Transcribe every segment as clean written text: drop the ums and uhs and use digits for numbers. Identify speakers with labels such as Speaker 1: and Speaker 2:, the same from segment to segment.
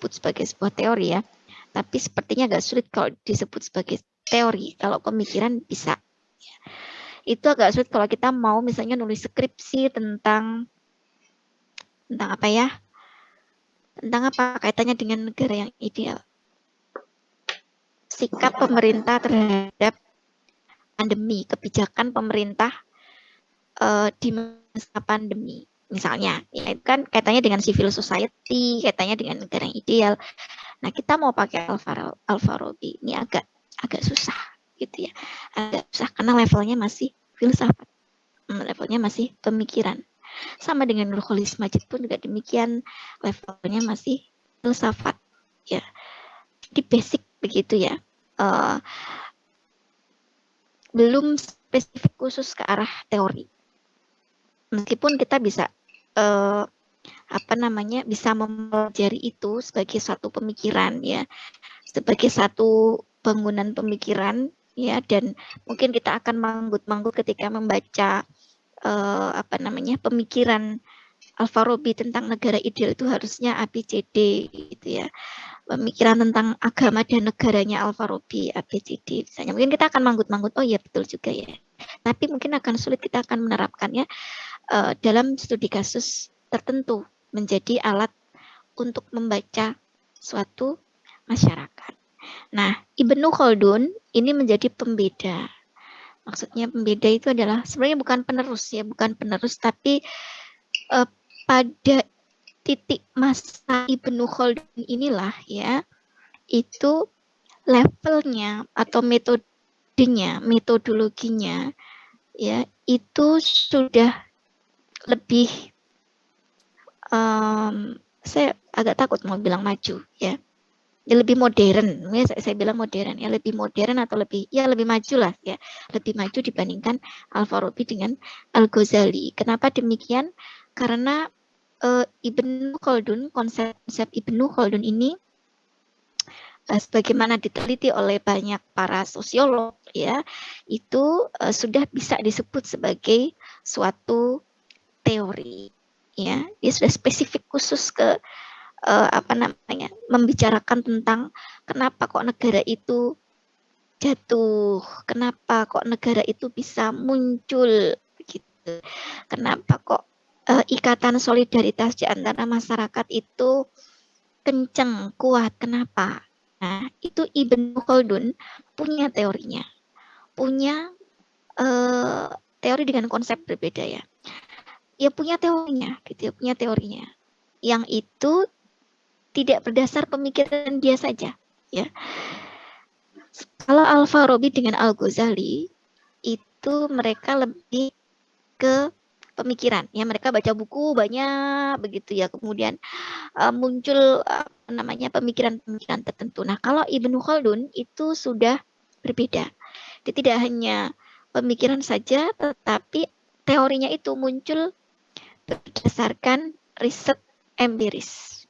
Speaker 1: disebut sebagai sebuah teori ya, tapi sepertinya agak sulit kalau disebut sebagai teori. Kalau pemikiran bisa. Itu agak sulit kalau kita mau misalnya nulis skripsi tentang apa ya? Tentang apa kaitannya dengan negara yang ideal. Sikap pemerintah terhadap pandemi, kebijakan pemerintah di masa pandemi. Misalnya, ya itu kan kaitannya dengan civil society, kaitannya dengan negara yang ideal. Nah, kita mau pakai Al-Farabi ini agak susah gitu ya. Agak susah karena levelnya masih filsafat. Levelnya masih pemikiran. Sama dengan Nurholis Majid pun juga demikian, levelnya masih filsafat ya. Di basic begitu ya. Belum spesifik khusus ke arah teori. Meskipun kita bisa bisa mempelajari itu sebagai satu pemikiran ya, sebagai satu bangunan pemikiran ya, dan mungkin kita akan manggut-manggut ketika membaca pemikiran Al-Farabi tentang negara ideal itu harusnya ABCD gitu ya. Pemikiran tentang agama dan negaranya Al-Farabi ABCD misalnya. Mungkin kita akan manggut-manggut, oh ya betul juga ya. Tapi mungkin akan sulit kita akan menerapkannya dalam studi kasus tertentu menjadi alat untuk membaca suatu masyarakat. Nah, Ibnu Khaldun ini menjadi pembeda. Maksudnya pembeda itu adalah sebenarnya bukan penerus ya, bukan penerus, tapi pada titik masa Ibnu Khaldun inilah ya, itu levelnya atau metodologinya ya, itu sudah lebih saya agak takut mau bilang maju ya, lebih modern ya, saya bilang modern ya, lebih modern atau lebih maju lah ya, lebih maju dibandingkan Al-Farabi dengan Al-Ghazali. Kenapa demikian? Karena Ibnu Khaldun, konsep Ibnu Khaldun ini sebagaimana diteliti oleh banyak para sosiolog ya, itu sudah bisa disebut sebagai suatu teori ya. Dia sudah spesifik khusus ke membicarakan tentang kenapa kok negara itu jatuh, kenapa kok negara itu bisa muncul begitu, kenapa kok ikatan solidaritas di antara masyarakat itu kenceng, kuat, kenapa? Nah, itu Ibnu Khaldun punya teorinya, punya teori dengan konsep berbeda ya. Ya punya teorinya, gitu ya, punya teorinya. Yang itu tidak berdasar pemikiran dia saja, ya. Kalau Al-Farabi dengan Al-Ghazali itu mereka lebih ke pemikiran, ya, mereka baca buku banyak begitu ya, kemudian muncul pemikiran-pemikiran tertentu. Nah, kalau Ibnu Khaldun itu sudah berbeda. Dia tidak hanya pemikiran saja, tetapi teorinya itu muncul berdasarkan riset empiris.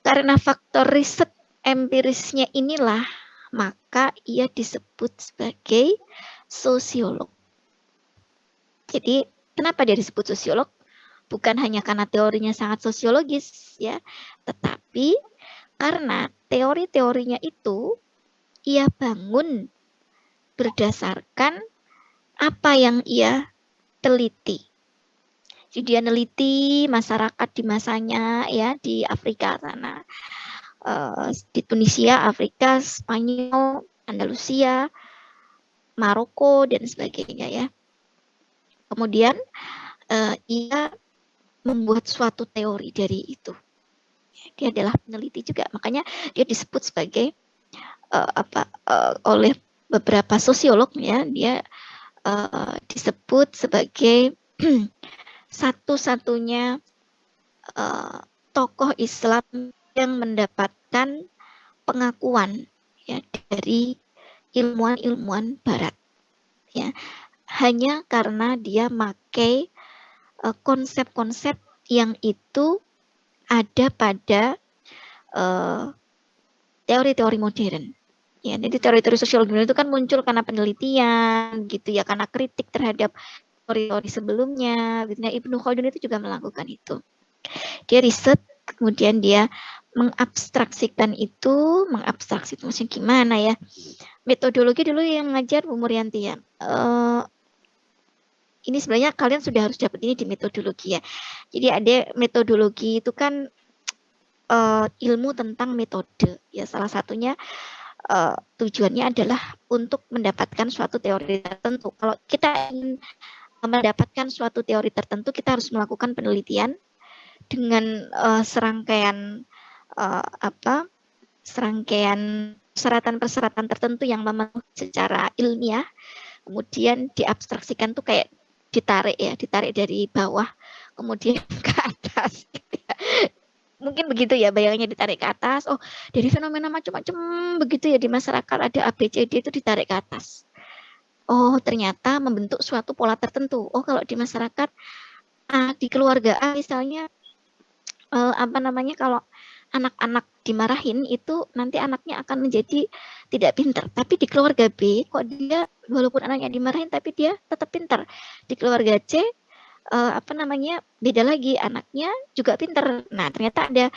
Speaker 1: Karena faktor riset empirisnya inilah, maka ia disebut sebagai sosiolog. Jadi, kenapa dia disebut sosiolog? Bukan hanya karena teorinya sangat sosiologis, ya, tetapi karena teori-teorinya itu ia bangun berdasarkan apa yang ia teliti. Jadi dia neliti masyarakat di masanya ya, di Afrika sana, di Tunisia, Afrika, Spanyol, Andalusia, Maroko dan sebagainya ya. Kemudian ia membuat suatu teori dari itu. Dia adalah peneliti juga, makanya dia disebut sebagai oleh beberapa sosiolog ya, dia disebut sebagai satu-satunya tokoh Islam yang mendapatkan pengakuan ya dari ilmuwan-ilmuwan Barat ya, hanya karena dia pakai konsep-konsep yang itu ada pada teori-teori modern. Ya, jadi teori-teori sosiologi itu kan muncul karena penelitian gitu ya, karena kritik terhadap teori-teori sebelumnya. Nah, Ibnu Khaldun itu juga melakukan itu. Dia riset, kemudian dia mengabstraksikan itu maksudnya gimana ya? Metodologi dulu yang ngajar Bu Murianti ya. Ini sebenarnya kalian sudah harus dapat ini di metodologi ya. Jadi ada metodologi itu kan ilmu tentang metode ya, salah satunya tujuannya adalah untuk mendapatkan suatu teori tertentu. Kalau kita ingin mendapatkan suatu teori tertentu, kita harus melakukan penelitian dengan serangkaian persyaratan tertentu yang memenuhi secara ilmiah, kemudian diabstraksikan tuh kayak ditarik dari bawah kemudian ke atas gitu ya. Mungkin begitu ya bayangannya, ditarik ke atas. Oh, dari fenomena macam-macam begitu ya di masyarakat, ada ABCD itu ditarik ke atas. Oh, ternyata membentuk suatu pola tertentu. Oh, kalau di masyarakat di keluarga A misalnya kalau anak-anak dimarahin itu nanti anaknya akan menjadi tidak pintar. Tapi di keluarga B kok dia walaupun anaknya dimarahin tapi dia tetap pintar. Di keluarga C beda lagi, anaknya juga pintar. Nah, ternyata ada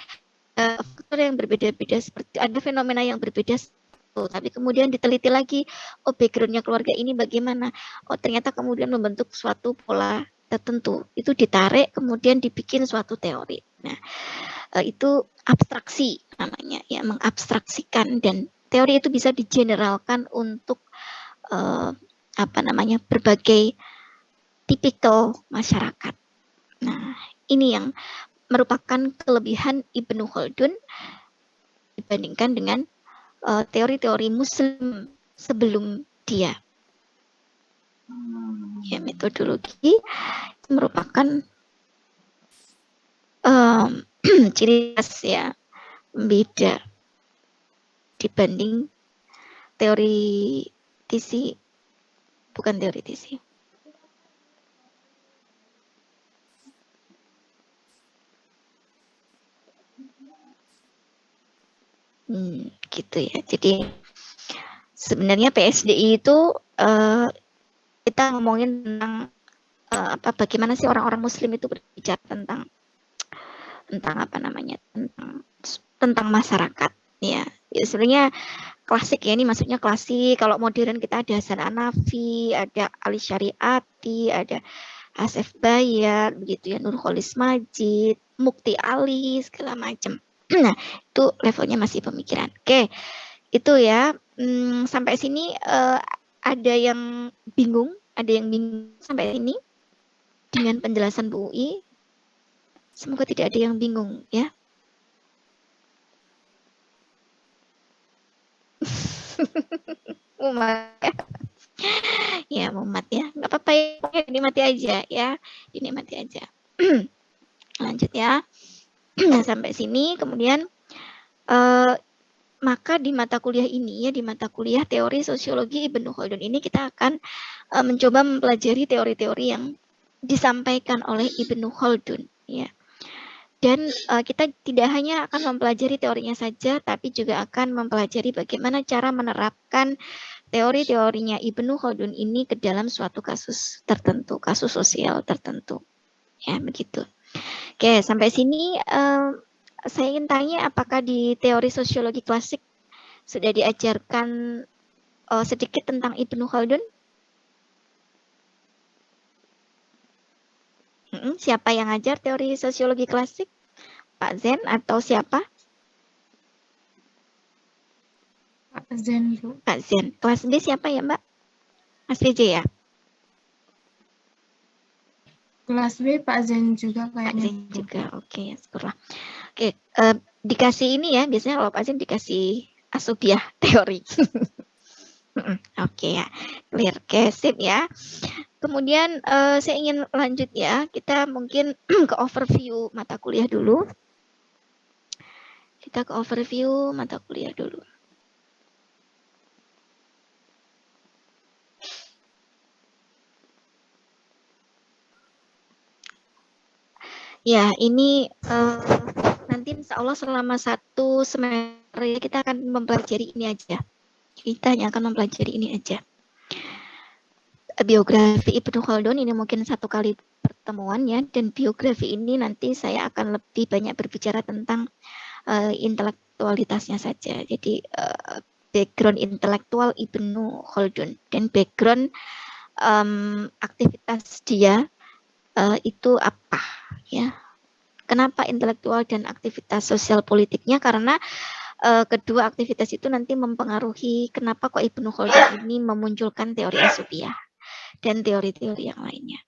Speaker 1: faktor yang berbeda-beda, seperti ada fenomena yang berbeda. Tapi kemudian diteliti lagi, oh backgroundnya keluarga ini bagaimana. Oh ternyata kemudian membentuk suatu pola tertentu. Itu ditarik kemudian dibikin suatu teori. Nah, itu abstraksi namanya ya, mengabstraksikan, dan teori itu bisa digeneralkan untuk berbagai tipikal masyarakat. Nah, ini yang merupakan kelebihan Ibnu Khaldun dibandingkan dengan teori-teori Muslim sebelum dia. Ya, metodologi merupakan ciri khas ya, beda dibanding teoritisi, bukan teoritisi. Gitu ya. Jadi sebenarnya PSDI itu kita ngomongin tentang bagaimana sih orang-orang Muslim itu berbicara tentang tentang masyarakat ya. Ya sebenarnya klasik ya, ini maksudnya klasik. Kalau modern kita ada Hasan Hanafi, ada Ali Syariati, ada Asef Bayat, begitu ya, Nurholis Majid, Mukti Ali, segala macam. Nah, itu levelnya masih pemikiran. Oke, itu ya. Sampai sini ada yang bingung? Ada yang bingung sampai sini dengan penjelasan Bu UI? Semoga tidak ada yang bingung ya. Mumat ya, mumat ya, nggak apa-apa ya, dinikmati aja ya, dinikmati aja. Lanjut ya. Nah, sampai sini kemudian maka di mata kuliah ini ya, di mata kuliah teori sosiologi Ibnu Khaldun ini kita akan mencoba mempelajari teori-teori yang disampaikan oleh Ibnu Khaldun ya. Dan kita tidak hanya akan mempelajari teorinya saja, tapi juga akan mempelajari bagaimana cara menerapkan teori-teorinya Ibnu Khaldun ini ke dalam suatu kasus tertentu, kasus sosial tertentu. Ya, begitu. Oke, sampai sini saya ingin tanya, apakah di teori sosiologi klasik sudah diajarkan sedikit tentang Ibnu Khaldun? Siapa yang ngajar teori sosiologi klasik? Pak Zen atau siapa?
Speaker 2: Pak Zen, Bu.
Speaker 1: Pak Zen. Kelas B siapa ya, Mbak? Mas VJ ya?
Speaker 2: Kelas B Pak Zen juga kayaknya.
Speaker 1: Pak Zen juga, oke, syukurlah. Oke, dikasih ini ya, biasanya kalau Pak Zen dikasih asubiah teori. Oke ya, clear, oke, sip ya. Kemudian saya ingin lanjut ya, kita mungkin ke overview mata kuliah dulu. Kita ke overview mata kuliah dulu. Ya, ini nanti insya Allah selama 1 semester kita akan mempelajari ini aja. Kita hanya akan mempelajari ini aja. Biografi Ibnu Khaldun ini mungkin 1 kali pertemuannya, dan biografi ini nanti saya akan lebih banyak berbicara tentang intelektualitasnya saja. Jadi background intelektual Ibnu Khaldun dan background aktivitas dia itu apa ya. Kenapa intelektual dan aktivitas sosial politiknya? Karena kedua aktivitas itu nanti mempengaruhi kenapa kok Ibnu Khaldun ini memunculkan teori asubiyah dan teori-teori yang lainnya.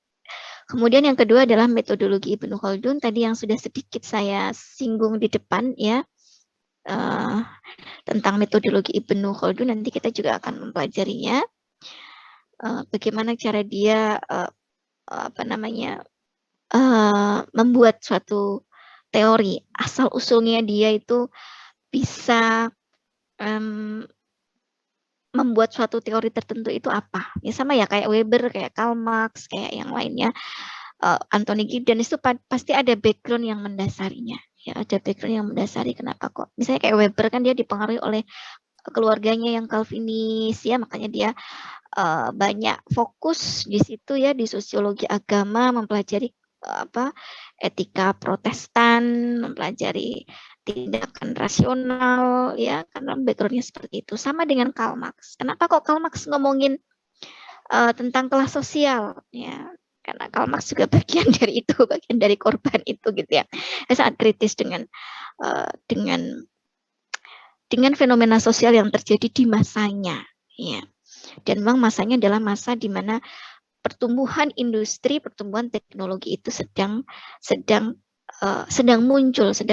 Speaker 1: Kemudian yang kedua adalah metodologi Ibnu Khaldun, tadi yang sudah sedikit saya singgung di depan ya, tentang metodologi Ibnu Khaldun. Nanti kita juga akan mempelajarinya, bagaimana cara dia membuat suatu teori, asal usulnya dia itu bisa membuat suatu teori tertentu itu apa. Ya sama ya kayak Weber, kayak Karl Marx, kayak yang lainnya, Anthony Giddens itu pasti ada background yang mendasarinya. Ya, ada background yang mendasari kenapa kok. Misalnya kayak Weber kan dia dipengaruhi oleh keluarganya yang Calvinis ya, makanya dia banyak fokus di situ ya, di sosiologi agama, mempelajari etika Protestan, mempelajari tindakan rasional ya, karena backgroundnya seperti itu. Sama dengan Karl Marx. Kenapa kok Karl Marx ngomongin tentang kelas sosial ya? Karena Karl Marx juga bagian dari itu, bagian dari korban itu gitu ya. Saya sangat kritis dengan fenomena sosial yang terjadi di masanya ya. Dan memang masanya adalah masa di mana pertumbuhan industri, pertumbuhan teknologi itu sedang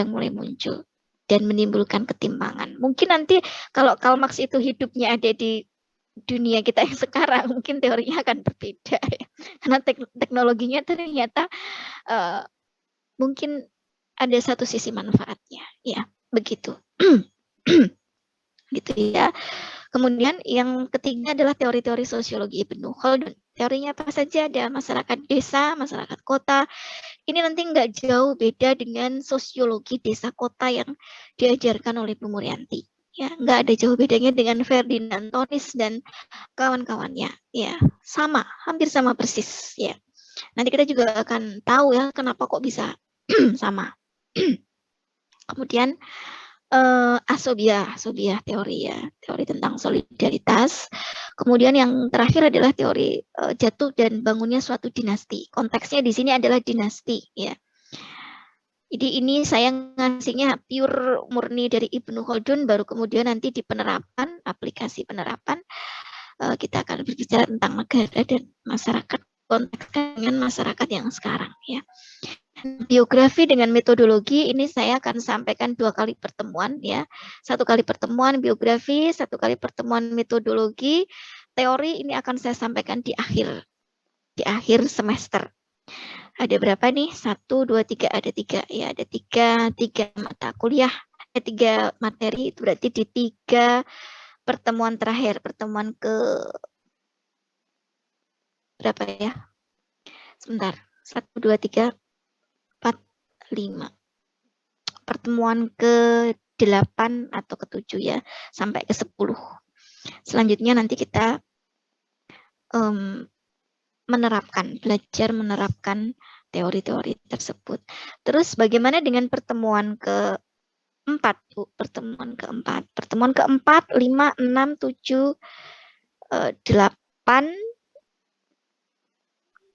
Speaker 1: mulai muncul dan menimbulkan ketimpangan. Mungkin nanti kalau Karl Marx itu hidupnya ada di dunia kita yang sekarang, mungkin teorinya akan berbeda ya. Karena teknologinya ternyata mungkin ada satu sisi manfaatnya, ya begitu. Gitu ya. Kemudian yang ketiga adalah teori-teori sosiologi Ibnu Khaldun. Teorinya apa saja? Ada masyarakat desa, masyarakat kota. Ini nanti nggak jauh beda dengan sosiologi desa kota yang diajarkan oleh Bu Murianti. Ya, nggak ada jauh bedanya dengan Ferdinand Tonis dan kawan-kawannya. Ya, sama, hampir sama persis. Ya, nanti kita juga akan tahu ya kenapa kok bisa sama. Kemudian asobiah teori ya, teori tentang solidaritas. Kemudian yang terakhir adalah teori jatuh dan bangunnya suatu dinasti. Konteksnya di sini adalah dinasti ya. Jadi ini saya ngasihnya pure murni dari Ibnu Khaldun, baru kemudian nanti di penerapan, aplikasi penerapan kita akan berbicara tentang negara dan masyarakat, konteks dengan masyarakat yang sekarang ya. Biografi dengan metodologi ini saya akan sampaikan 2 kali pertemuan ya. 1 kali pertemuan biografi, 1 kali pertemuan metodologi. Teori ini akan saya sampaikan di akhir semester. Ada berapa nih? 1, 2, 3, ada 3 ya, ada 3 mata kuliah, 3 materi, itu berarti di 3 pertemuan terakhir, pertemuan ke berapa ya? Sebentar. 1, 2, 3, 4, 5. Pertemuan ke-8 atau ke-7 ya, sampai ke-10. Selanjutnya nanti kita belajar menerapkan teori-teori tersebut. Terus bagaimana dengan pertemuan ke-4, Bu? Pertemuan ke-4. Pertemuan ke-4, 5, 6, 7, 8, 4,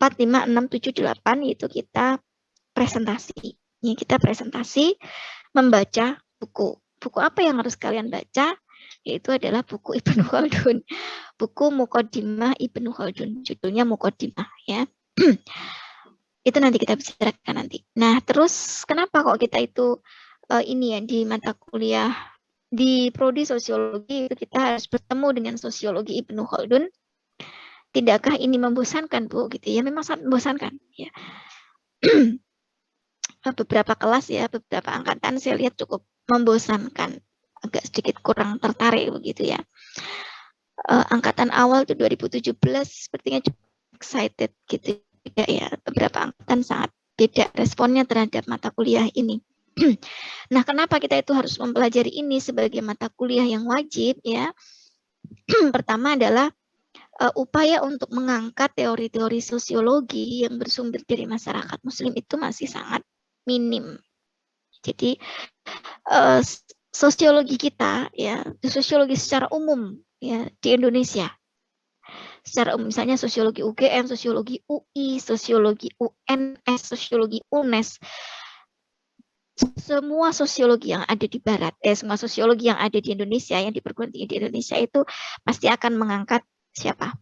Speaker 1: 5, 6, 7, 8 itu kita presentasi. Ya, kita presentasi membaca buku. Buku apa yang harus kalian baca? Yaitu adalah buku Ibnu Khaldun. Buku Muqaddimah Ibnu Khaldun. Judulnya Muqaddimah ya. Itu nanti kita bicarakan nanti. Nah, terus kenapa kok kita itu ini ya di mata kuliah di prodi sosiologi itu kita harus bertemu dengan sosiologi Ibnu Khaldun? Tidakkah ini membosankan, Bu? Gitu ya, memang sangat membosankan ya. Beberapa kelas ya, beberapa angkatan saya lihat cukup membosankan, agak sedikit kurang tertarik begitu ya. Angkatan awal itu 2017 sepertinya cukup excited gitu ya. Beberapa angkatan sangat beda responnya terhadap mata kuliah ini. Nah, kenapa kita itu harus mempelajari ini sebagai mata kuliah yang wajib ya? Pertama adalah upaya untuk mengangkat teori-teori sosiologi yang bersumber dari masyarakat Muslim itu masih sangat minim. Jadi sosiologi kita, ya, sosiologi secara umum, ya, di Indonesia, secara umum, misalnya sosiologi UGM, sosiologi UI, sosiologi UNS, sosiologi UNES, semua sosiologi yang ada di Barat, semua sosiologi yang ada di Indonesia, yang di perguruan tinggi di Indonesia itu pasti akan mengangkat siapa?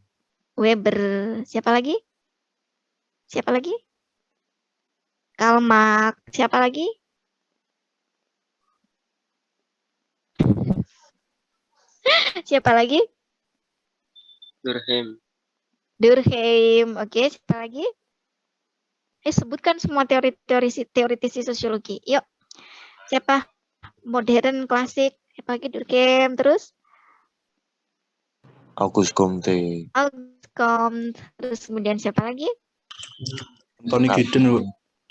Speaker 1: Weber, siapa lagi? Siapa lagi? Karl Marx, siapa lagi? Siapa lagi? Durkheim, oke, siapa lagi? Sebutkan semua teoritisi sosiologi. Yuk, siapa? Modern, klasik, siapa lagi? Durkheim, terus?
Speaker 3: Auguste Comte.
Speaker 1: Auguste Comte, terus kemudian siapa lagi?
Speaker 4: Anthony Giddens, Bu.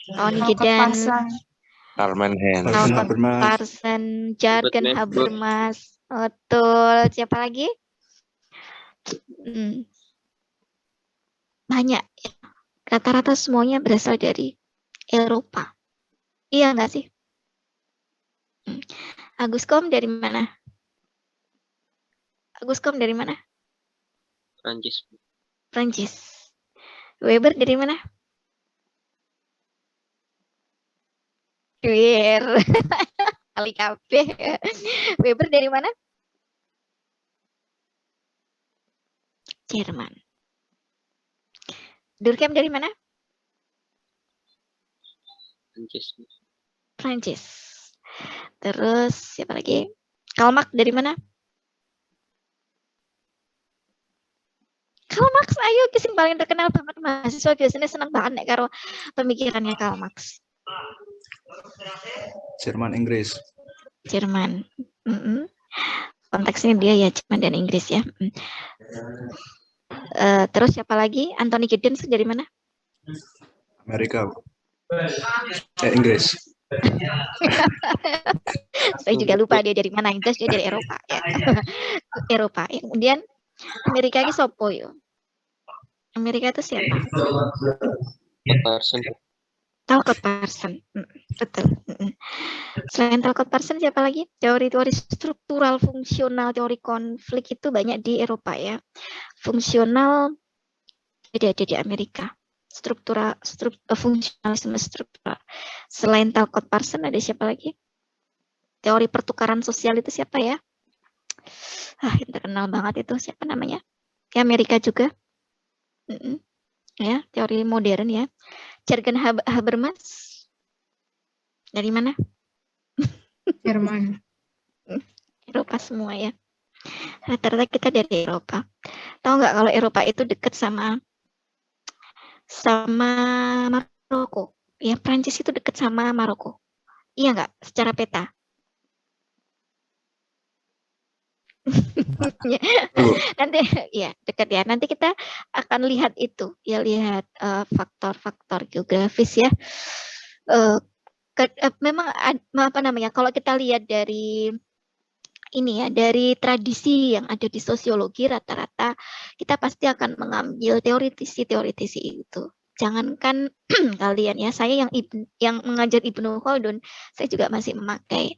Speaker 1: Tony
Speaker 2: Alcott
Speaker 1: Giddens,
Speaker 2: Parsons.
Speaker 3: Carmen Hen.
Speaker 4: Alcott
Speaker 1: Alcott
Speaker 4: Habermas.
Speaker 1: Parsons, Jürgen Habermas, betul. Siapa lagi? Banyak. Rata-rata semuanya berasal dari Eropa. Iya nggak sih? Auguste Comte dari mana? Auguste Comte dari mana?
Speaker 5: Prancis.
Speaker 1: Prancis. Weber dari mana? Kali kabeh. Weber dari mana? Jerman. Durkheim dari mana?
Speaker 5: Prancis.
Speaker 1: Prancis. Terus siapa lagi? Karl Marx dari mana? Karl Marx, ayo sing paling terkenal banget mahasiswa biasanya seneng banget nek karo pemikirannya Karl Marx.
Speaker 4: Jerman, Inggris.
Speaker 1: Jerman. Konteksnya dia ya Jerman dan Inggris ya. Terus siapa lagi? Anthony Giddens dari mana?
Speaker 4: Amerika, Bu. Inggris.
Speaker 1: Saya juga lupa dia dari mana. Inggris dia dari Eropa ya. Eropa. Ya. Kemudian Amerika ini sopo yo. Amerika itu siapa? Alcott Parsons. Betul. Selain Alcott Parsons siapa lagi? Teori-teori struktural, fungsional, teori konflik itu banyak di Eropa ya. Fungsional ada di Amerika. Fungsionalisme struktural. Selain Alcott Parsons ada siapa lagi? Teori pertukaran sosial itu siapa ya? Yang terkenal banget itu siapa namanya? Ya Amerika juga. Ya, teori modern ya. Jürgen Habermas dari mana?
Speaker 2: Jerman.
Speaker 1: Eropa semua ya. Rata-rata kita dari Eropa. Tahu nggak kalau Eropa itu dekat sama Maroko? Ya, Prancis itu dekat sama Maroko. Iya nggak? Secara peta. Nanti ya dekat ya. Nanti kita akan lihat itu ya, lihat faktor-faktor geografis ya. Memang apa namanya? Kalau kita lihat dari ini ya, dari tradisi yang ada di sosiologi, rata-rata kita pasti akan mengambil teoritisi itu. Jangankan kalian ya, saya yang mengajar Ibnu Khaldun, saya juga masih memakai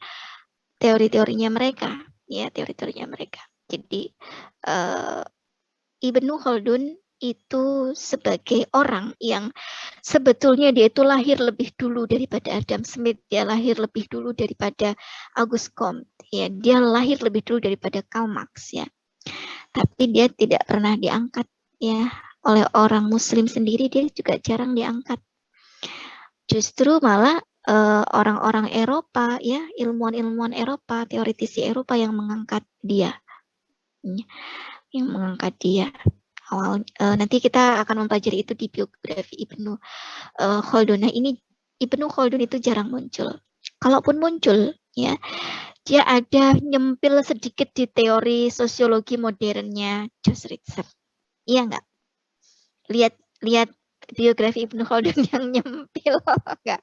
Speaker 1: teori-teorinya mereka. Ya, teori-teorinya mereka. Jadi Ibnu Khaldun itu sebagai orang yang sebetulnya dia itu lahir lebih dulu daripada Adam Smith, dia lahir lebih dulu daripada Auguste Comte, ya, dia lahir lebih dulu daripada Karl Marx ya. Tapi dia tidak pernah diangkat ya oleh orang Muslim sendiri, dia juga jarang diangkat. Justru malah orang-orang Eropa ya, ilmuwan-ilmuwan Eropa, teoritisi Eropa yang mengangkat dia. Nanti kita akan mempelajari itu di biografi Ibnu Khaldun. Nah, ini Ibnu Khaldun itu jarang muncul. Kalaupun muncul, ya, dia ada nyempil sedikit di teori sosiologi modernnya Josh Ritzer. Iya nggak? Lihat biografi Ibnu Khaldun yang nyempil nggak?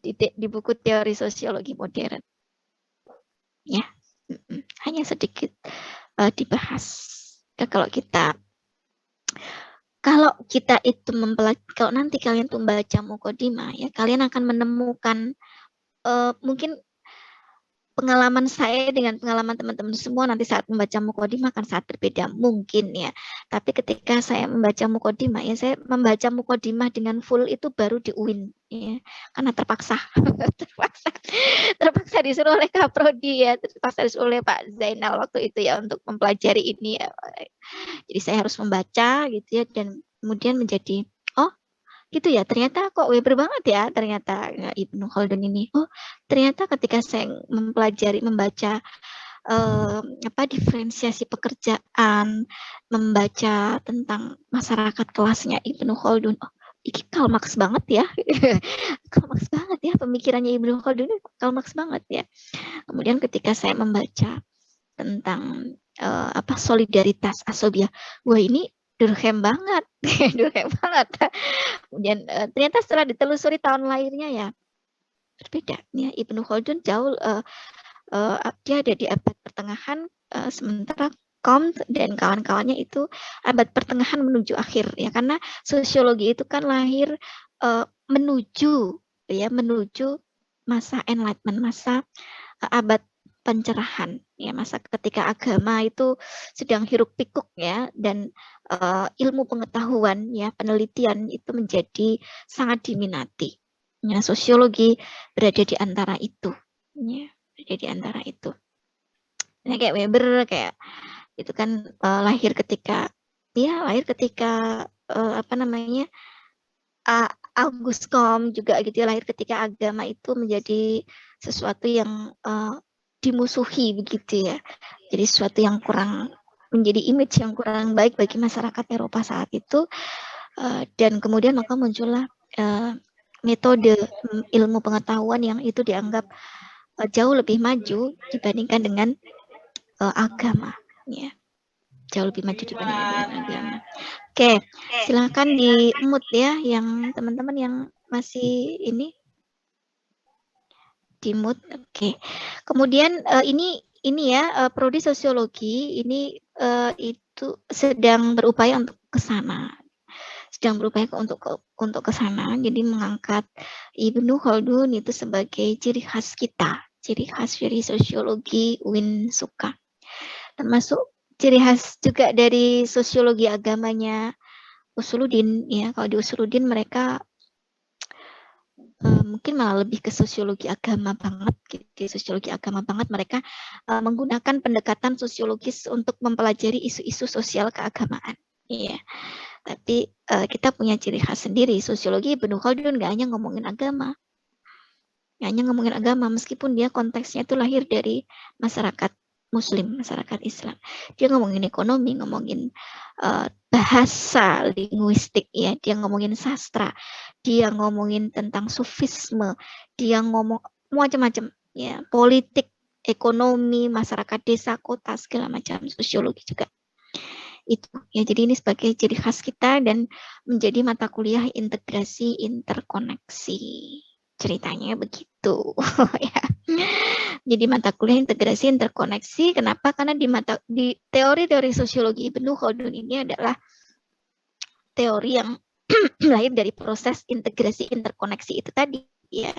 Speaker 1: Di buku teori sosiologi modern. Ya, hanya sedikit dibahas. Kalau kita kalau kita itu kalau nanti kalian tuh membaca mukodimah ya, kalian akan menemukan mungkin pengalaman saya dengan pengalaman teman-teman semua nanti saat membaca mukodimah akan sangat berbeda mungkin ya. Tapi ketika saya membaca mukodimah ya, saya membaca mukodimah dengan full itu baru di UIN ya, karena terpaksa terpaksa disuruh oleh Kaprodi ya, terpaksa disuruh oleh Pak Zainal waktu itu ya untuk mempelajari ini ya. Jadi saya harus membaca gitu ya, dan kemudian menjadi gitu ya, ternyata kok Weber banget ya ternyata Ibnu Khaldun ini. Oh, ternyata ketika saya mempelajari, membaca diferensiasi pekerjaan, membaca tentang masyarakat kelasnya Ibnu Khaldun. Oh, ini Kalmaks banget ya. Kalmaks banget ya pemikirannya Ibnu Khaldun, Kalmaks banget ya. Kemudian ketika saya membaca tentang solidaritas asobia, wah ini Durkheim banget, Durkheim banget. Kemudian ternyata setelah ditelusuri tahun lahirnya ya berbeda. Ya, Ibnu Khaldun jauh dia ada di abad pertengahan, sementara Comte dan kawan-kawannya itu abad pertengahan menuju akhir ya, karena sosiologi itu kan lahir menuju masa Enlightenment, masa abad pencerahan ya, masa ketika agama itu sedang hiruk pikuk ya, dan ilmu pengetahuan ya, penelitian itu menjadi sangat diminati ya. Sosiologi berada di antara itu ya, berada di antara itu. Nah, kayak Weber kayak itu kan lahir ketika Auguste Comte juga gitu ya, lahir ketika agama itu menjadi sesuatu yang dimusuhi begitu ya. Jadi sesuatu yang kurang, menjadi image yang kurang baik bagi masyarakat Eropa saat itu, dan kemudian maka muncullah metode ilmu pengetahuan yang itu dianggap jauh lebih maju dibandingkan dengan agama ya. Jauh lebih maju dibandingkan dengan agama. Oke, silakan di mute ya yang teman-teman yang masih ini di mute. Oke. Kemudian ini ya prodi sosiologi ini itu sedang berupaya untuk ke sana. Sedang berupaya untuk ke sana. Jadi mengangkat Ibnu Khaldun itu sebagai ciri khas kita, ciri khas dari sosiologi UIN Suka. Termasuk ciri khas juga dari sosiologi agamanya Usuluddin ya. Kalau di Usuluddin mereka mungkin malah lebih ke sosiologi agama banget gitu. Sosiologi agama banget, mereka menggunakan pendekatan sosiologis untuk mempelajari isu-isu sosial keagamaan. Iya. Tapi kita punya ciri khas sendiri. Sosiologi Ibnu Khaldun nggak hanya ngomongin agama. Nggak hanya ngomongin agama, meskipun dia konteksnya itu lahir dari masyarakat Muslim, masyarakat Islam. Dia ngomongin ekonomi, ngomongin bahasa, linguistik ya, dia ngomongin sastra, dia ngomongin tentang sufisme, dia ngomong macam-macam ya, politik, ekonomi, masyarakat desa, kota, segala macam, sosiologi juga. Itu ya, jadi ini sebagai ciri khas kita dan menjadi mata kuliah integrasi interkoneksi. Ceritanya begitu ya. Jadi mata kuliah integrasi interkoneksi. Kenapa? Karena di teori-teori sosiologi Ibnu Khaldun ini adalah teori yang lahir dari proses integrasi interkoneksi itu tadi ya.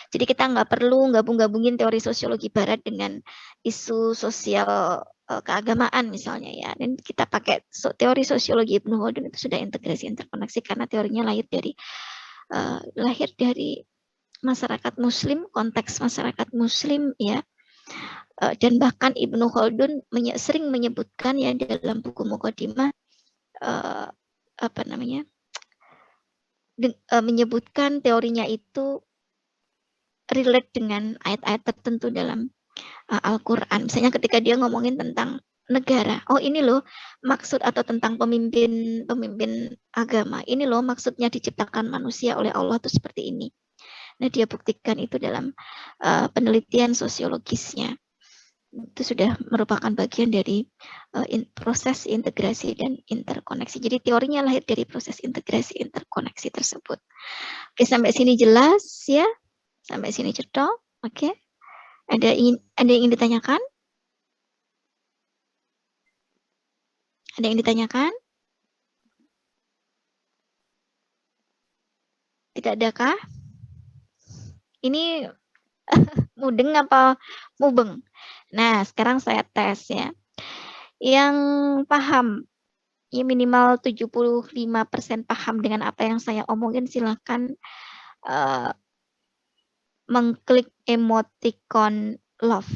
Speaker 1: Jadi kita nggak perlu gabung-gabungin teori sosiologi barat dengan isu sosial keagamaan misalnya ya. Dan kita pakai teori sosiologi Ibnu Khaldun itu sudah integrasi interkoneksi karena teorinya lahir dari masyarakat Muslim, konteks masyarakat Muslim ya, dan bahkan Ibnu Khaldun sering menyebutkan ya dalam buku Muqaddimah menyebutkan teorinya itu relate dengan ayat-ayat tertentu dalam Al-Quran. Misalnya ketika dia ngomongin tentang negara, oh ini loh maksud, atau tentang pemimpin agama, ini loh maksudnya diciptakan manusia oleh Allah itu seperti ini. Nah, dia buktikan itu dalam penelitian sosiologisnya. Itu sudah merupakan bagian dari proses integrasi dan interkoneksi. Jadi teorinya lahir dari proses integrasi interkoneksi tersebut. Oke, sampai sini jelas ya? Sampai sini cetok? Oke. Ada yang ingin ditanyakan? Ada yang ditanyakan? Tidak adakah? Ini mudeng apa mubeng? Nah, sekarang saya tes ya. Yang paham, ya minimal 75% paham dengan apa yang saya omongin, silahkan mengklik emoticon love.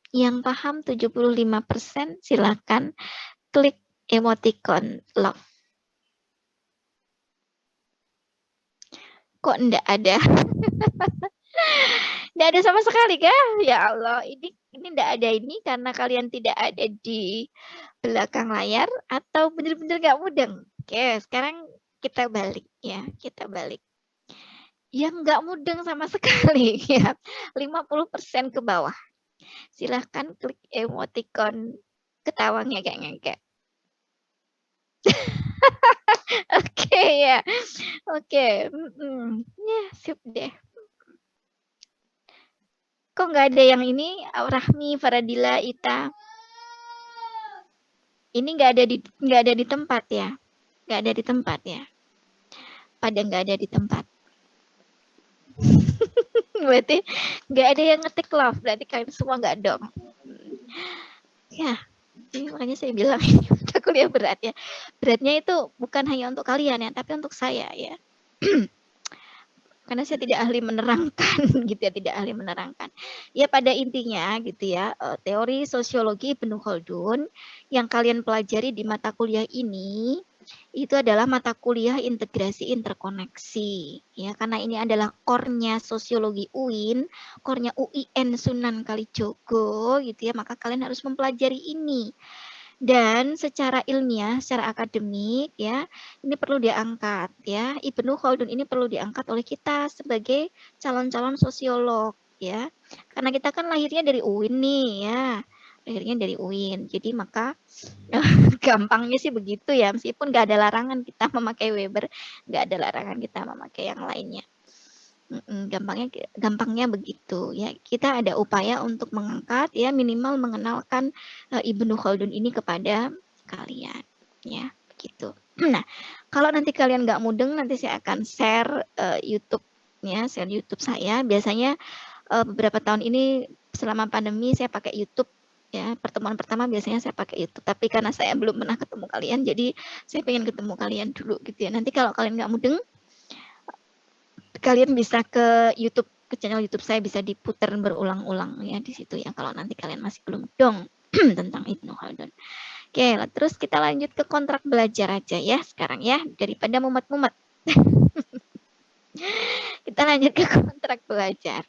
Speaker 1: Yang paham 75% silahkan klik emoticon love. Kok enggak ada? Enggak ada sama sekali kah? Ya Allah, ini enggak ada ini karena kalian tidak ada di belakang layar atau benar-benar enggak mudeng? Oke, sekarang kita balik ya, kita balik. Yang enggak mudeng sama sekali ya, 50% ke bawah. Silahkan klik emoticon ketawa ngekek-ngekek. Oke ya, oke, ya sip deh. Kok nggak ada yang ini? Rahmi, Faradila, Ita. Ini nggak ada di tempat ya, nggak ada di tempat ya. Pada nggak ada di tempat. Berarti nggak ada yang ngetik love, berarti kalian semua nggak dong. Ya, jadi makanya saya bilang ini udah kuliah berat ya. Beratnya itu bukan hanya untuk kalian ya, tapi untuk saya ya. Karena saya tidak ahli menerangkan gitu ya, tidak ahli menerangkan. Ya pada intinya gitu ya, teori sosiologi Ibnu Khaldun yang kalian pelajari di mata kuliah ini itu adalah mata kuliah integrasi interkoneksi ya, karena ini adalah core-nya sosiologi UIN, core-nya UIN Sunan Kalijogo gitu ya, maka kalian harus mempelajari ini. Dan secara ilmiah, secara akademik ya, ini perlu diangkat ya. Ibnu Khaldun ini perlu diangkat oleh kita sebagai calon-calon sosiolog ya. Karena kita kan lahirnya dari UIN nih ya. Lahirnya dari UIN. Jadi maka gampangnya sih begitu ya, meskipun nggak ada larangan kita memakai Weber, nggak ada larangan kita memakai yang lainnya. Gampangnya begitu ya. Kita ada upaya untuk mengangkat ya, minimal mengenalkan Ibnu Khaldun ini kepada kalian ya, begitu. Nah, kalau nanti kalian nggak mudeng, nanti saya akan share YouTube ya, share YouTube saya. Biasanya beberapa tahun ini selama pandemi saya pakai YouTube ya. Pertemuan pertama biasanya saya pakai YouTube, tapi karena saya belum pernah ketemu kalian, jadi saya pengen ketemu kalian dulu gitu ya. Nanti kalau kalian nggak mudeng, kalian bisa ke YouTube, ke channel YouTube saya, bisa diputar berulang-ulang ya di situ ya, kalau nanti kalian masih belum dong tentang Ibnu Khaldun. Oke, terus kita lanjut ke kontrak belajar aja ya sekarang ya, daripada mumet-mumet. Kita lanjut ke kontrak belajar.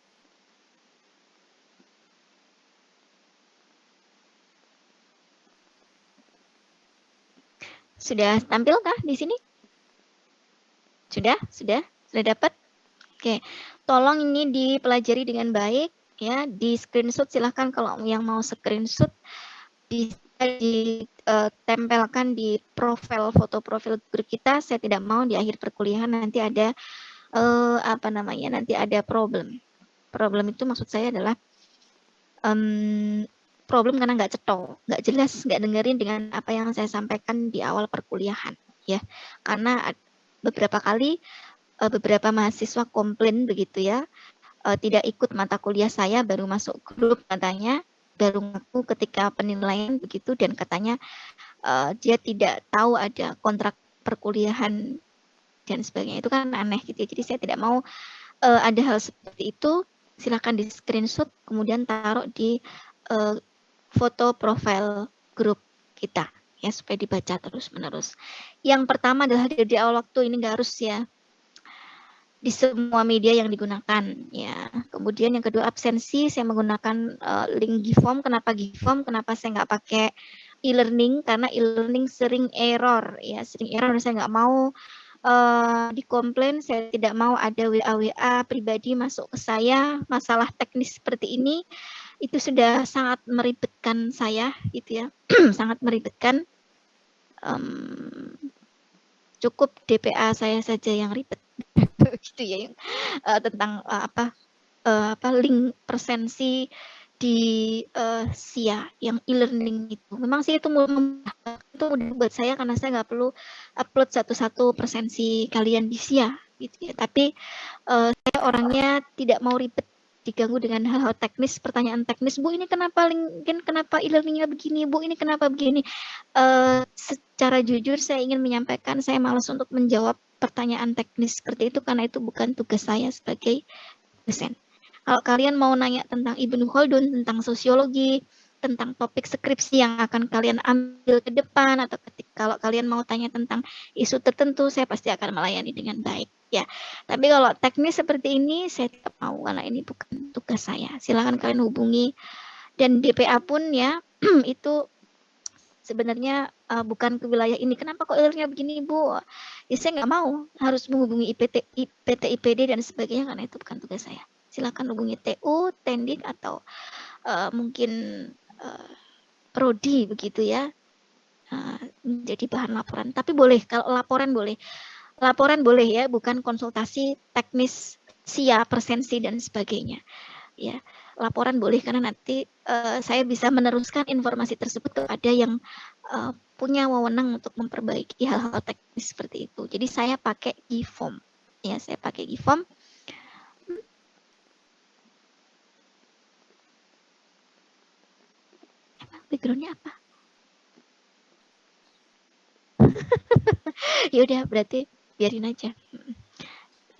Speaker 1: Sudah tampilkah di sini? Sudah dapat? Oke, tolong ini dipelajari dengan baik ya, di screenshot silahkan, kalau yang mau screenshot bisa ditempelkan di profil, foto profil grup kita. Saya tidak mau di akhir perkuliahan nanti ada nanti ada problem. Problem itu maksud saya adalah problem karena nggak cetol, nggak jelas, nggak dengerin dengan apa yang saya sampaikan di awal perkuliahan ya. Karena beberapa kali beberapa mahasiswa komplain begitu ya, tidak ikut mata kuliah saya, baru masuk grup katanya, baru ngaku ketika penilaian begitu, dan katanya dia tidak tahu ada kontrak perkuliahan dan sebagainya. Itu kan aneh gitu ya. Jadi saya tidak mau ada hal seperti itu. Silakan di screenshot kemudian taruh di foto profil grup kita ya, supaya dibaca terus menerus. Yang pertama adalah di awal waktu, ini nggak harus ya di semua media yang digunakan ya. Kemudian yang kedua, absensi, saya menggunakan link Giform. Kenapa Giform? Kenapa saya nggak pakai e-learning? Karena e-learning sering error ya, sering error. Saya nggak mau dikomplain, saya tidak mau ada WA pribadi masuk ke saya masalah teknis seperti ini. Itu sudah sangat meribetkan saya gitu ya. Sangat meribetkan. Cukup DPA saya saja yang ribet gitu ya, tentang link presensi di SIA yang e-learning itu. Memang sih itu memudahkan itu mudah buat saya karena saya nggak perlu upload satu-satu presensi kalian di SIA gitu ya. Tapi saya orangnya tidak mau ribet diganggu dengan hal-hal teknis, pertanyaan teknis, Bu ini kenapa LinkedIn, kenapa e-learningnya begini, Bu ini kenapa begini. Secara jujur saya ingin menyampaikan saya malas untuk menjawab pertanyaan teknis seperti itu karena itu bukan tugas saya sebagai dosen. Kalau kalian mau nanya tentang Ibnu Khaldun, tentang sosiologi, tentang topik skripsi yang akan kalian ambil ke depan, atau kalau kalian mau tanya tentang isu tertentu, saya pasti akan melayani dengan baik. Ya, tapi kalau teknis seperti ini, saya tidak mau karena ini bukan tugas saya. Silakan kalian hubungi. Dan DPA pun ya, itu sebenarnya bukan ke wilayah ini. Kenapa kok ilmunya begini, Bu? Ya saya nggak mau harus menghubungi PT IPD dan sebagainya karena itu bukan tugas saya. Silakan hubungi TU, Tendik atau mungkin prodi begitu ya, menjadi bahan laporan. Tapi boleh kalau laporan boleh ya, bukan konsultasi teknis SIA, presensi dan sebagainya. Ya, laporan boleh karena nanti saya bisa meneruskan informasi tersebut kepada yang punya wewenang untuk memperbaiki hal-hal teknis seperti itu. Jadi saya pakai GIFOM. Ya, saya pakai GIFOM. Backgroundnya apa? Ya udah berarti biarin aja.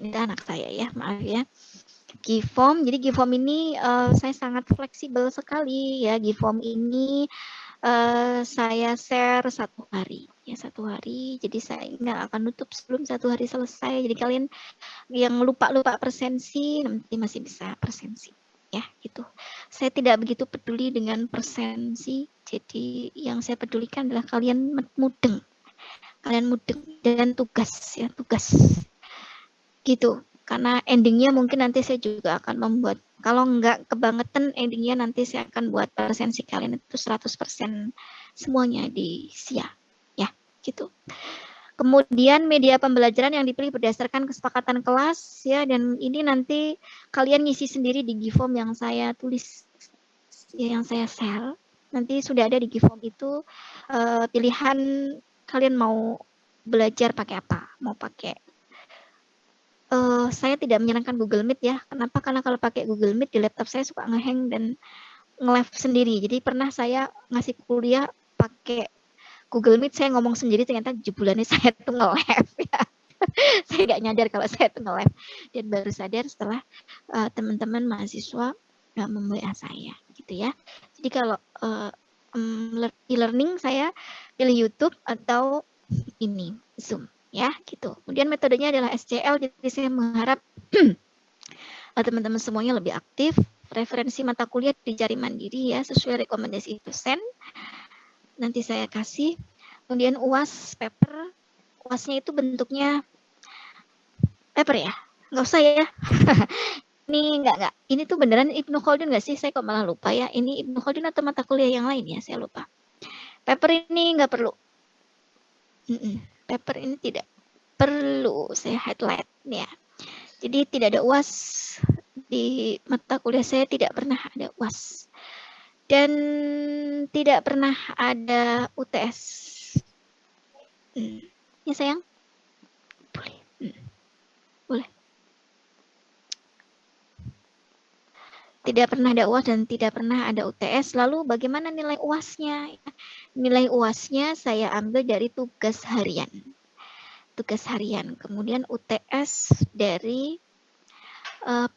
Speaker 1: Ini anak saya ya, maaf ya. GIFOM, jadi GIFOM ini saya sangat fleksibel sekali ya. GIFOM ini saya share 1 hari ya, 1 hari. Jadi saya nggak akan nutup sebelum 1 hari selesai. Jadi kalian yang lupa presensi nanti masih bisa presensi. Ya, gitu. Saya tidak begitu peduli dengan presensi. Jadi yang saya pedulikan adalah kalian mudeng. Kalian mudeng dan tugas ya, tugas. Gitu. Karena endingnya mungkin nanti saya juga akan membuat, kalau nggak kebangetan endingnya nanti saya akan buat presensi kalian itu 100% semuanya di SIA. Ya, gitu. Kemudian media pembelajaran yang dipilih berdasarkan kesepakatan kelas ya, dan ini nanti kalian ngisi sendiri di GIFOM yang saya tulis ya, yang saya share. Nanti sudah ada di GIFOM itu pilihan kalian mau belajar pakai apa, mau pakai saya tidak menyarankan Google Meet ya. Kenapa? Karena kalau pakai Google Meet di laptop saya suka ngehang dan nge-live sendiri. Jadi pernah saya ngasih kuliah pakai Google Meet, saya ngomong sendiri ternyata jebulannya saya tuh nge-live ya. Saya nggak nyadar kalau saya tuh nge-live. Dan baru sadar setelah teman-teman mahasiswa mem-WA saya gitu ya. Jadi kalau e-learning saya pilih YouTube atau ini Zoom ya gitu. Kemudian metodenya adalah SCL, jadi saya mengharap teman-teman semuanya lebih aktif. Referensi mata kuliah dicari mandiri ya, sesuai rekomendasi dosen. Nanti saya kasih. Kemudian UAS paper, UASnya itu bentuknya paper ya, nggak usah ya. Ini nggak, ini tuh beneran Ibnu Khaldun nggak sih? Saya kok malah lupa ya. Ini Ibnu Khaldun atau mata kuliah yang lain ya? Saya lupa. Paper ini nggak perlu. Paper ini tidak perlu saya highlight ya. Jadi tidak ada UAS di mata kuliah saya, tidak pernah ada UAS dan tidak pernah ada UTS. Ya sayang, boleh, boleh. Tidak pernah ada UAS dan tidak pernah ada UTS. Lalu bagaimana nilai UASnya? Nilai UASnya saya ambil dari tugas harian. Tugas harian. Kemudian UTS dari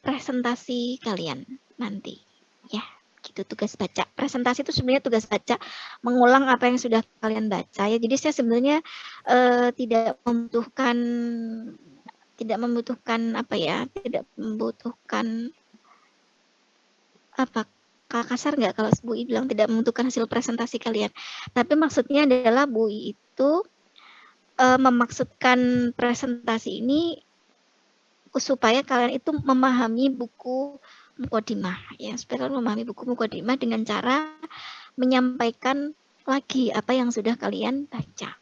Speaker 1: presentasi kalian nanti. Ya, gitu, tugas baca. Presentasi itu sebenarnya tugas baca, mengulang apa yang sudah kalian baca ya. Jadi saya sebenarnya tidak membutuhkan apa ya, tidak membutuhkan apa, kasar nggak kalau Bu I bilang tidak membutuhkan hasil presentasi kalian. Tapi maksudnya adalah Bu I itu memaksudkan presentasi ini supaya kalian itu memahami buku Muqaddimah ya, supaya kalian memahami buku Muqaddimah dengan cara menyampaikan lagi apa yang sudah kalian baca.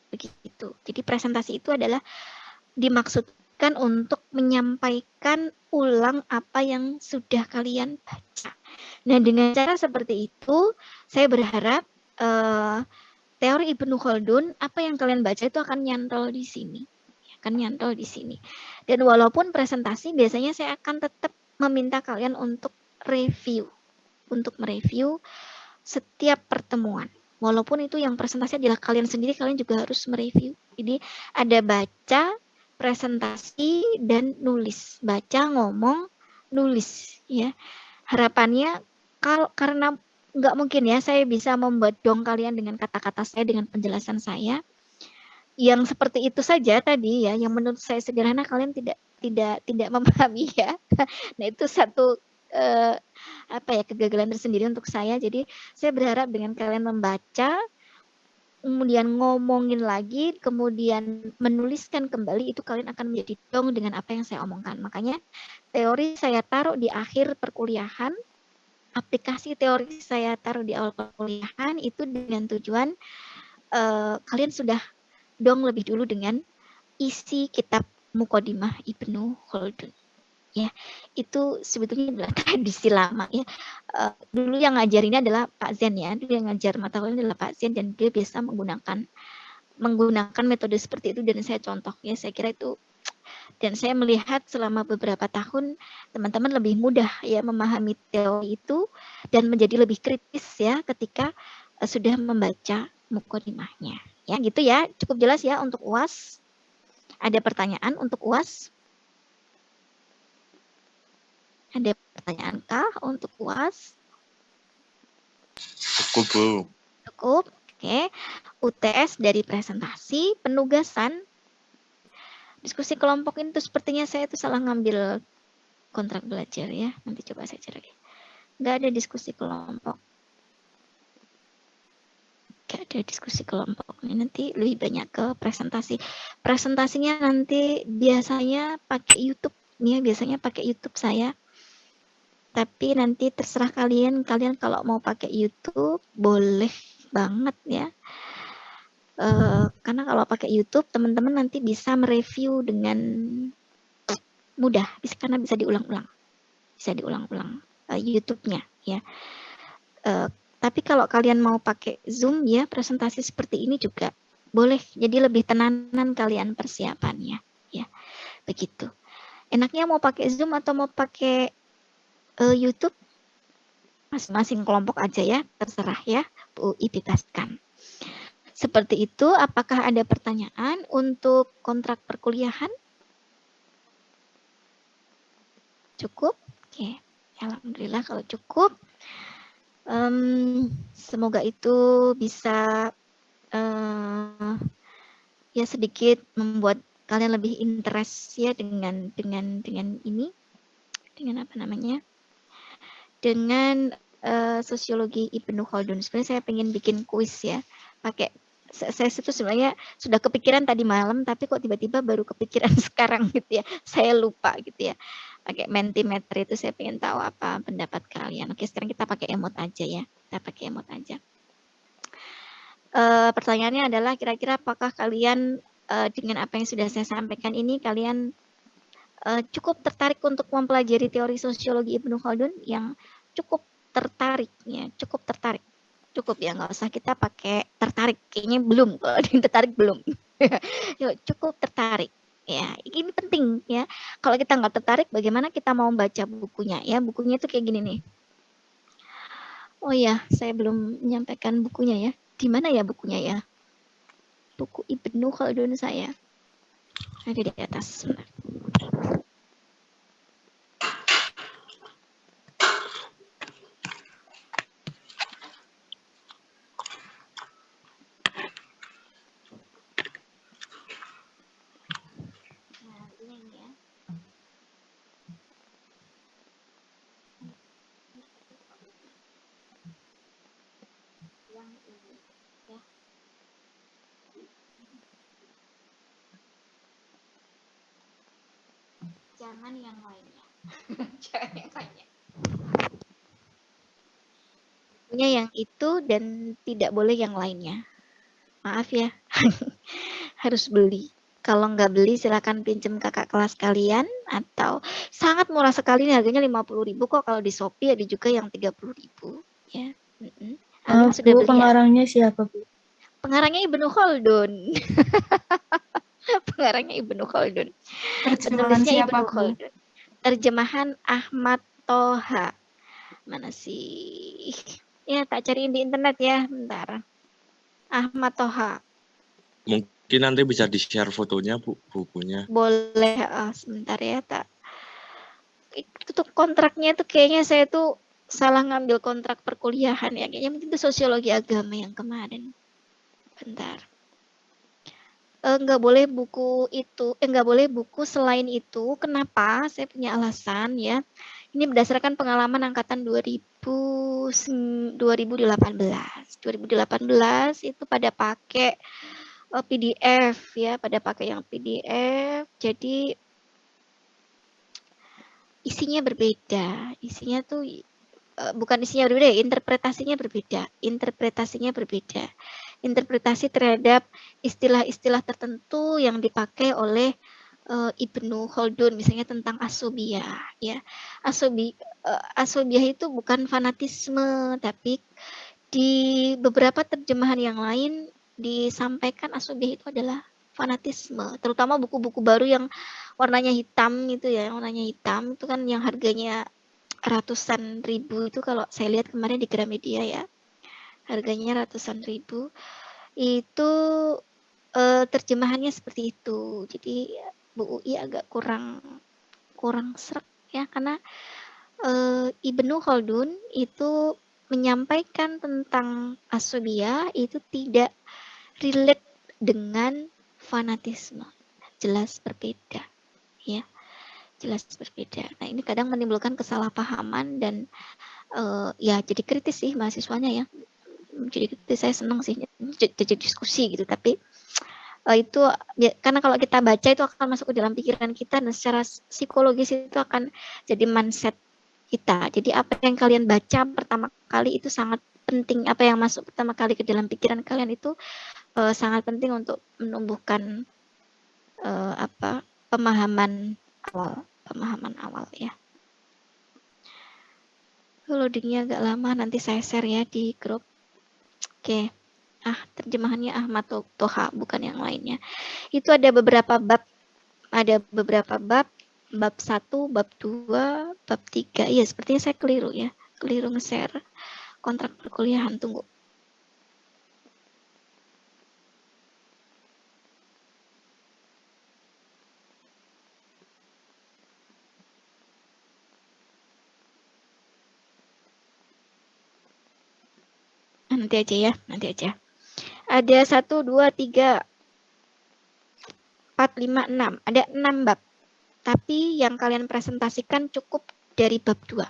Speaker 1: Begitu. Jadi presentasi itu adalah dimaksudkan untuk menyampaikan ulang apa yang sudah kalian baca. Nah, dengan cara seperti itu, saya berharap teori Ibnu Khaldun, apa yang kalian baca itu akan nyantol di sini. Akan nyantol di sini. Dan walaupun presentasi, biasanya saya akan tetap meminta kalian untuk review. Untuk mereview setiap pertemuan. Walaupun itu yang presentasi adalah kalian sendiri, kalian juga harus mereview. Jadi ada baca, presentasi, dan nulis. Baca, ngomong, nulis. Ya, harapannya karena nggak mungkin ya saya bisa membuat dong kalian dengan kata-kata saya, dengan penjelasan saya yang seperti itu saja tadi ya, yang menurut saya sederhana, kalian tidak memahami ya. Nah, itu satu kegagalan tersendiri untuk saya. Jadi saya berharap dengan kalian membaca, kemudian ngomongin lagi, kemudian menuliskan kembali, itu kalian akan menjadi dong dengan apa yang saya omongkan. Makanya teori saya taruh di akhir perkuliahan, aplikasi teori saya taruh di awal perkuliahan, itu dengan tujuan kalian sudah dong lebih dulu dengan isi kitab Muqaddimah Ibnu Khaldun. Ya, itu sebetulnya adalah tradisi lama ya. Dulu yang ngajar ini adalah Pak Zen ya. Dulu yang ngajar mata kuliah adalah Pak Zen, dan dia biasa menggunakan metode seperti itu, dan saya contoh ya. Saya kira itu, dan saya melihat selama beberapa tahun teman-teman lebih mudah ya memahami teori itu dan menjadi lebih kritis ya ketika sudah membaca muqaddimahnya. Ya, gitu ya. Cukup jelas ya untuk UAS. Ada pertanyaan untuk UAS? Ada pertanyaan kah untuk UAS?
Speaker 3: Cukup, Bu.
Speaker 1: Cukup. Oke. UTS dari presentasi, penugasan, diskusi kelompok itu sepertinya saya itu salah ngambil kontrak belajar ya. Nanti coba saya cari lagi. Nggak ada diskusi kelompok. Nggak ada diskusi kelompok. Ini nanti lebih banyak ke presentasi. Presentasinya nanti biasanya pakai YouTube. Ya, biasanya pakai YouTube saya. Tapi nanti terserah kalian kalau mau pakai YouTube boleh banget ya. Karena kalau pakai YouTube teman-teman nanti bisa mereview dengan mudah, karena bisa diulang-ulang, YouTube-nya ya. Tapi kalau kalian mau pakai Zoom ya, presentasi seperti ini juga boleh. Jadi lebih tenanan kalian persiapannya ya. Begitu. Enaknya mau pakai Zoom atau mau pakai YouTube? Masing-masing kelompok aja ya, terserah ya, Bu ipittaskan. Seperti itu. Apakah ada pertanyaan untuk kontrak perkuliahan? Cukup? Oke, alhamdulillah kalau cukup. Semoga itu bisa ya sedikit membuat kalian lebih interest ya dengan ini, dengan apa namanya, dengan sosiologi Ibnu Khaldun. Sebenarnya saya pengen bikin kuis ya, pakai saya itu sebenarnya sudah kepikiran tadi malam, tapi kok tiba-tiba baru kepikiran sekarang gitu ya, saya lupa gitu ya. Pakai Mentimeter itu saya pengen tahu apa pendapat kalian. Oke, sekarang kita pakai emot aja ya, kita pakai emot aja. Pertanyaannya adalah kira-kira apakah kalian dengan apa yang sudah saya sampaikan ini, kalian cukup tertarik untuk mempelajari teori sosiologi Ibnu Khaldun? Yang cukup tertarik ya, cukup ya, nggak usah kita pakai tertarik, kayaknya belum, kalau ada yang tertarik belum. Yuk, cukup tertarik ya, ini penting ya. Kalau kita nggak tertarik, bagaimana kita mau baca bukunya ya? Bukunya itu kayak gini nih. Oh ya, saya belum menyampaikan bukunya ya. Di mana ya bukunya ya? Buku Ibnu Khaldun saya ada di atas. Sebentar. Jangan yang lainnya. Jangan yang lainnya. Punya yang itu dan tidak boleh yang lainnya. Maaf ya. Harus beli. Kalau nggak beli silakan pinjem kakak kelas kalian, atau sangat murah sekali, harganya 50.000 kok. Kalau di Shopee ada juga yang 30.000 ya.
Speaker 6: Maaf, Bu, pengarangnya siapa, Bu?
Speaker 1: Pengarangnya Ibnu Khaldun. Pengarangnya Ibnu Khaldun.
Speaker 2: Terjemahan
Speaker 1: Penulisnya
Speaker 2: siapa,
Speaker 1: Ibnu
Speaker 2: Bu?
Speaker 1: Khaldun. Terjemahan Ahmad Toha. Mana sih? Ya, tak cariin di internet ya, bentar. Ahmad Toha.
Speaker 3: Mungkin nanti bisa di-share fotonya, Bu, bukunya.
Speaker 1: Boleh, sebentar ya, tak. Itu tuh kontraknya tuh kayaknya saya tuh salah ngambil kontrak perkuliahan ya. Kayaknya mungkin itu sosiologi agama yang kemarin. Bentar. Nggak boleh buku itu, nggak boleh buku selain itu. Kenapa? Saya punya alasan ya. Ini berdasarkan pengalaman angkatan 2018. 2018 itu pada pakai PDF ya, pada pakai yang PDF. Jadi isinya berbeda. Isinya tuh bukan isinya berbeda, interpretasinya berbeda. Interpretasi terhadap istilah-istilah tertentu yang dipakai oleh Ibnu Khaldun, misalnya tentang asobiyah ya. Asobiyah itu bukan fanatisme, tapi di beberapa terjemahan yang lain disampaikan asobiyah itu adalah fanatisme, terutama buku-buku baru yang warnanya hitam itu ya, yang warnanya hitam itu kan yang harganya ratusan ribu itu, kalau saya lihat kemarin di Gramedia ya, harganya ratusan ribu. Itu terjemahannya seperti itu. Jadi Bu UI agak kurang sreg ya, karena Ibnu Khaldun itu menyampaikan tentang asobiyah itu tidak relate dengan fanatisme. Jelas berbeda ya. Jelas berbeda. Nah, ini kadang menimbulkan kesalahpahaman dan ya jadi kritis sih mahasiswanya ya. Jadi kritis, saya senang sih jadi diskusi gitu, tapi itu ya, karena kalau kita baca itu akan masuk ke dalam pikiran kita dan secara psikologis itu akan jadi mindset kita. Jadi apa yang kalian baca pertama kali itu sangat penting, apa yang masuk pertama kali ke dalam pikiran kalian itu sangat penting untuk menumbuhkan pemahaman awal ya. Loadingnya agak lama, nanti saya share ya di grup. Oke. Terjemahannya Ahmad Toha, bukan yang lainnya. Itu ada beberapa bab. Bab 1, bab 2, bab 3. Iya, sepertinya saya keliru ya. Keliru nge-share kontrak perkuliahan. Tunggu. Nanti aja ya, nanti aja. Ada 1, 2, 3, 4, 5, 6. Ada 6 bab. Tapi yang kalian presentasikan cukup dari bab 2.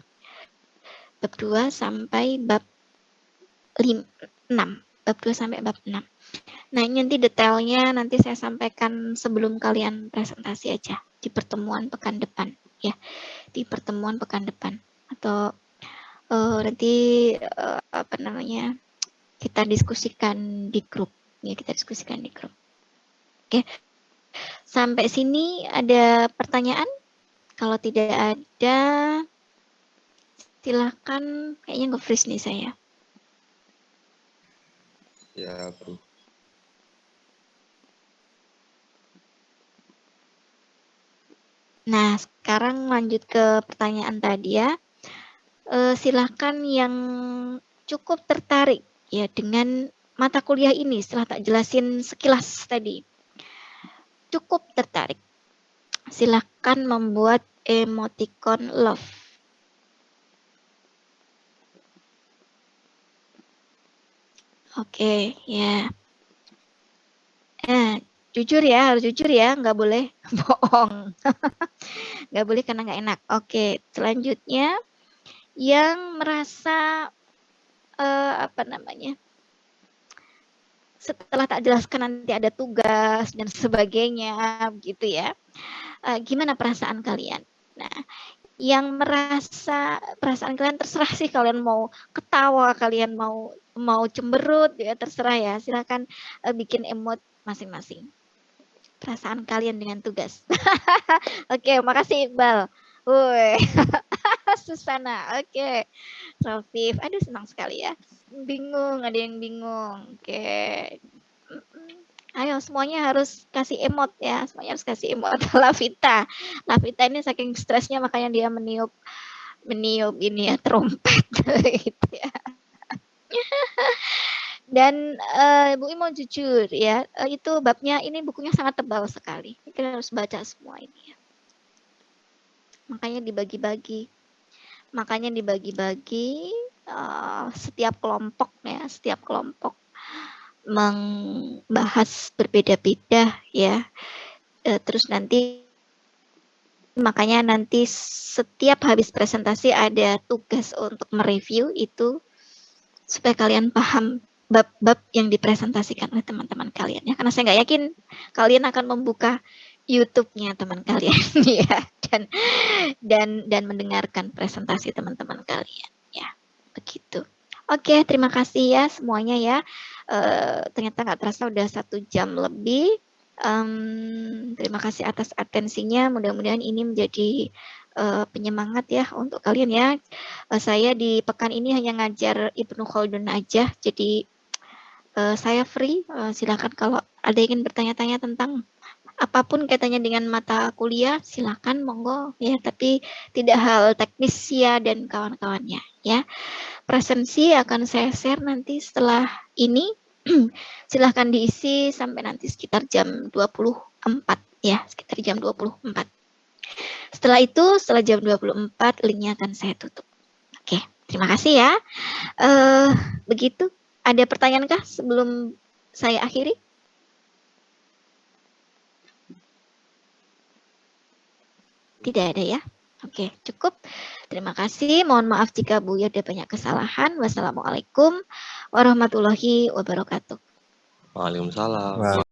Speaker 1: Bab 2 sampai bab 6. Bab 2 sampai bab 6. Nah, ini nanti detailnya nanti saya sampaikan sebelum kalian presentasi aja di pertemuan pekan depan ya. Di pertemuan pekan depan atau nanti kita diskusikan di grup ya, kita diskusikan di grup. Oke. Sampai sini ada pertanyaan? Kalau tidak ada, silakan. Kayaknya nge-freeze nih saya.
Speaker 3: Ya, Bro.
Speaker 1: Nah, sekarang lanjut ke pertanyaan tadi ya. Silakan yang cukup tertarik ya dengan mata kuliah ini setelah tak jelasin sekilas tadi. Cukup tertarik. Silakan membuat emoticon love. Oke, ya. Jujur ya, harus jujur ya, nggak boleh bohong. Nggak boleh karena nggak enak. Oke, selanjutnya yang merasa setelah tak jelaskan nanti ada tugas dan sebagainya gitu ya. Gimana perasaan kalian? Nah, yang merasa perasaan kalian terserah sih, kalian mau ketawa, kalian mau cemberut ya, terserah ya. Silakan bikin emot masing-masing. Perasaan kalian dengan tugas. Oke, makasih Iqbal. Woi. Susana. Oke. Rafif. Aduh, senang sekali ya. Bingung, ada yang bingung. Oke. Ayo semuanya harus kasih emot ya, semuanya harus kasih emot. Lavita ini saking stresnya makanya dia meniup ini ya trompet gitu ya. Dan Bu Im mau jujur ya, itu babnya ini bukunya sangat tebal sekali. Kita harus baca semua ini ya. Makanya dibagi-bagi. Setiap kelompok membahas berbeda-beda ya. Terus nanti setiap habis presentasi ada tugas untuk mereview itu supaya kalian paham bab-bab yang dipresentasikan oleh teman-teman kalian ya. Karena saya nggak yakin kalian akan membuka YouTube-nya teman kalian ya dan mendengarkan presentasi teman-teman kalian ya. Begitu. Oke, terima kasih ya semuanya ya. Ternyata nggak terasa udah 1 jam lebih. Terima kasih atas atensinya. Mudah-mudahan ini menjadi penyemangat ya untuk kalian ya. Saya di pekan ini hanya ngajar Ibnu Khaldun aja. Jadi saya free. Silakan kalau ada yang ingin bertanya-tanya tentang apapun kaitannya dengan mata kuliah, silakan monggo ya. Tapi tidak hal teknis ya dan kawan-kawannya ya. Presensi akan saya share nanti setelah ini. Silahkan diisi sampai nanti sekitar jam 24 ya, sekitar jam 24. Setelah itu, setelah jam 24 linknya akan saya tutup. Oke, terima kasih ya. Begitu, ada pertanyaan kah sebelum saya akhiri? Tidak ada ya. Oke, cukup. Terima kasih. Mohon maaf jika Buya ada banyak kesalahan. Wassalamualaikum warahmatullahi wabarakatuh.
Speaker 3: Waalaikumsalam.